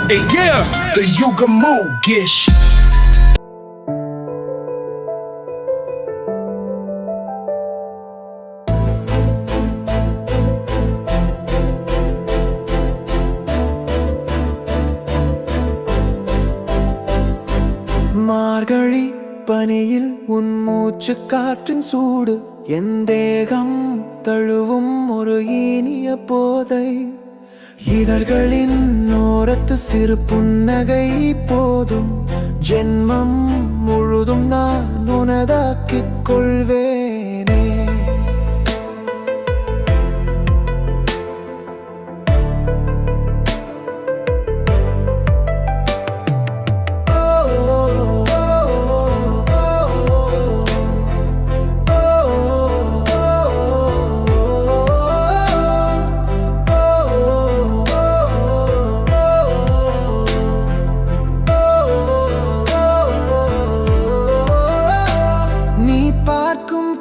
Hey, yeah, the Yuga Mogish. மார்கழி பனியில் உன் மூச்சு காற்றின் சூடு என் தேகம் தழுவும் ஒரு இனிய போதை இதழ்களின் ஓரத்து சிறு புன்னகை போதும் ஜென்மம் முழுதும் நான் உனதாக்கிக் கொள்வேனே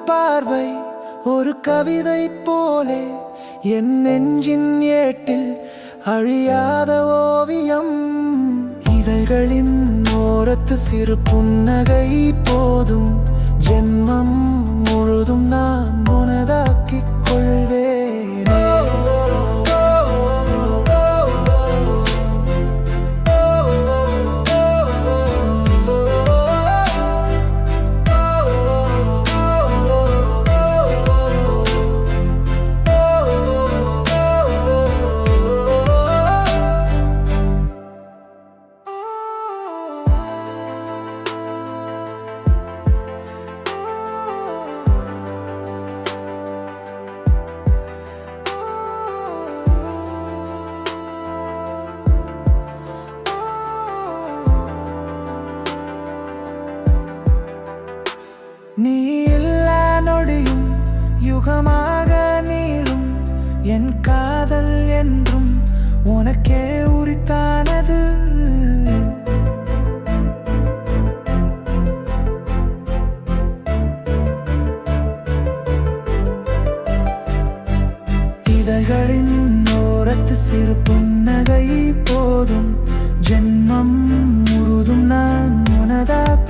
பார்வை ஒரு கவிதை போலே என் நெஞ்சின் ஏட்டில் அழியாத ஓவியம் இதழ்களின் ஓரத்து சிறு புன்னகை போதும் ஜென்மம் முழுதும் நான் உனதாக்கிக் கொள்வேனே நீ எல்லா நொடியும் யுகமாக நீளும் என் காதல் என்றும் உனக்கே உரித்தானது இதழ்களின் ஓரத்து சிறு புன்னகை போதும் ஜென்மம் முழுதும் நான் உனதாக